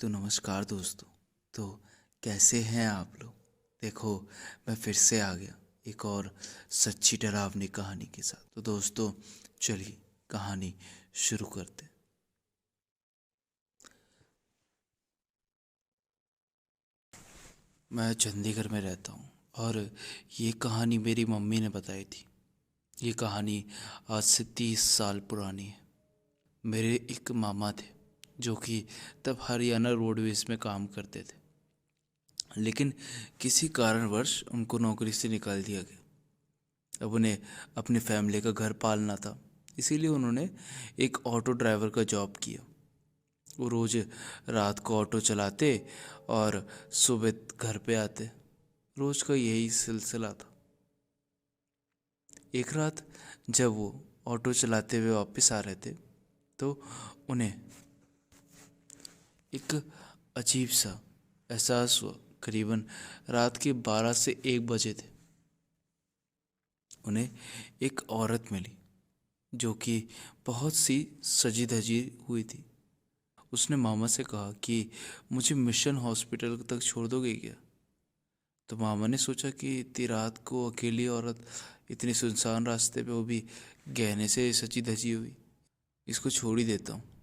तो नमस्कार दोस्तों। तो कैसे हैं आप लोग। देखो, मैं फिर से आ गया एक और सच्ची डरावनी कहानी के साथ। तो दोस्तों, चलिए कहानी शुरू करते हैं। मैं चंडीगढ़ में रहता हूँ और ये कहानी मेरी मम्मी ने बताई थी। ये कहानी आज से 30 साल पुरानी है। मेरे एक मामा थे जो कि तब हरियाणा रोडवेज में काम करते थे, लेकिन किसी कारणवश उनको नौकरी से निकाल दिया गया। अब उन्हें अपनी फैमिली का घर पालना था, इसीलिए उन्होंने एक ऑटो ड्राइवर का जॉब किया। वो रोज़ रात को ऑटो चलाते और सुबह घर पे आते। रोज़ का यही सिलसिला था। एक रात जब वो ऑटो चलाते हुए वापस आ रहे थे तो उन्हें एक अजीब सा एहसास हुआ। करीबन रात के 12 से 1 बजे थे। उन्हें एक औरत मिली जो कि बहुत सी सजी धजी हुई थी। उसने मामा से कहा कि मुझे मिशन हॉस्पिटल तक छोड़ दोगे क्या। तो मामा ने सोचा कि इतनी रात को अकेली औरत इतनी सुनसान रास्ते पे, वो भी गहने से सजी धजी हुई, इसको छोड़ ही देता हूँ।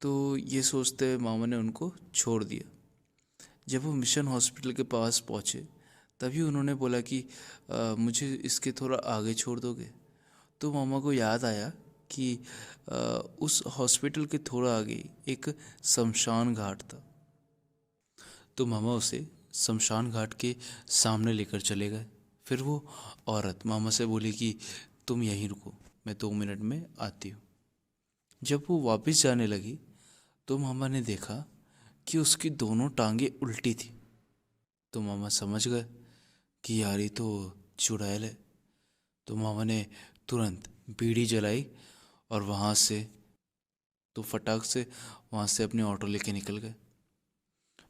तो ये सोचते हुए मामा ने उनको छोड़ दिया। जब वो मिशन हॉस्पिटल के पास पहुँचे तभी उन्होंने बोला कि मुझे इसके थोड़ा आगे छोड़ दोगे। तो मामा को याद आया कि अ, उस हॉस्पिटल के थोड़ा आगे एक शमशान घाट था। तो मामा उसे शमशान घाट के सामने लेकर चले गए। फिर वो औरत मामा से बोली कि तुम यहीं रुको, मैं 2 मिनट में आती हूँ। जब वो वापस जाने लगी तो मामा ने देखा कि उसकी दोनों टांगें उल्टी थी। तो मामा समझ गए कि यार ये तो चुड़ैल है। तो मामा ने तुरंत बीड़ी जलाई और वहाँ से तो फटाक से वहाँ से अपने ऑटो लेके निकल गए।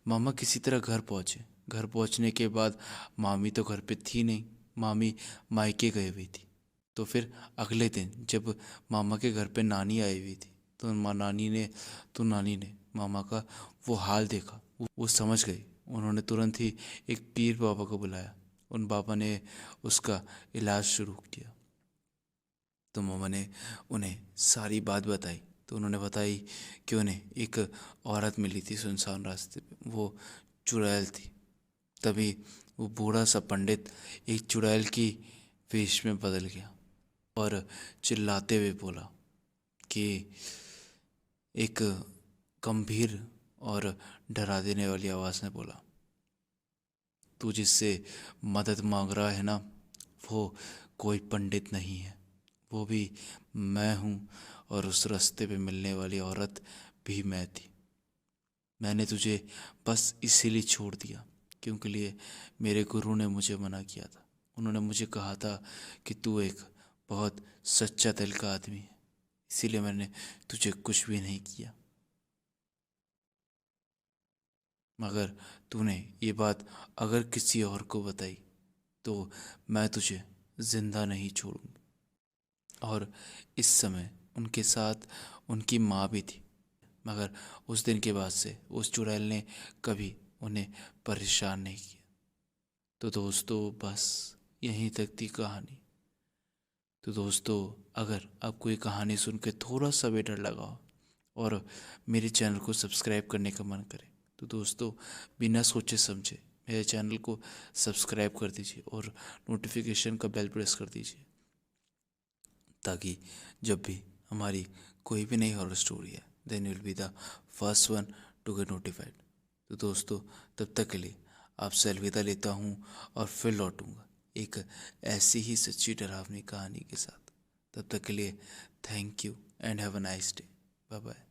मामा किसी तरह घर पहुँचे। घर पहुँचने के बाद मामी तो घर पे थी नहीं, मामी मायके गई हुई थी। तो फिर अगले दिन जब मामा के घर पे नानी आई हुई थी तो नानी ने मामा का वो हाल देखा। वो समझ गई। उन्होंने तुरंत ही एक पीर बाबा को बुलाया। उन बाबा ने उसका इलाज शुरू किया। तो मामा ने उन्हें सारी बात बताई। तो उन्होंने बताई कि उन्हें एक औरत मिली थी सुनसान रास्ते पे, वो चुड़ैल थी। तभी वो बूढ़ा सा पंडित एक चुड़ैल की वेश में बदल गया और चिल्लाते हुए बोला कि एक गंभीर और डरा देने वाली आवाज़ में बोला, तू जिससे मदद मांग रहा है ना, वो कोई पंडित नहीं है, वो भी मैं हूँ। और उस रास्ते पे मिलने वाली औरत भी मैं थी। मैंने तुझे बस इसीलिए छोड़ दिया क्योंकि लिए मेरे गुरु ने मुझे मना किया था। उन्होंने मुझे कहा था कि तू एक बहुत सच्चा दिल का आदमी है, इसीलिए मैंने तुझे कुछ भी नहीं किया। मगर तूने ये बात अगर किसी और को बताई तो मैं तुझे जिंदा नहीं छोड़ूंगी। और इस समय उनके साथ उनकी माँ भी थी। मगर उस दिन के बाद से उस चुड़ैल ने कभी उन्हें परेशान नहीं किया। तो दोस्तों, बस यहीं तक थी कहानी। तो दोस्तों, अगर आपको ये कहानी सुन के थोड़ा सा भी डर लगा हो और मेरे चैनल को सब्सक्राइब करने का मन करे तो दोस्तों, बिना सोचे समझे मेरे चैनल को सब्सक्राइब कर दीजिए और नोटिफिकेशन का बेल प्रेस कर दीजिए, ताकि जब भी हमारी कोई भी नई हॉरर स्टोरी है then will be the first one to get notified. तो दोस्तों, तब तक के लिए आपसे अलविदा लेता हूँ और फिर लौटूंगा एक ऐसी ही सच्ची डरावनी कहानी के साथ। तब तक के लिए thank you and have a nice day. Bye bye.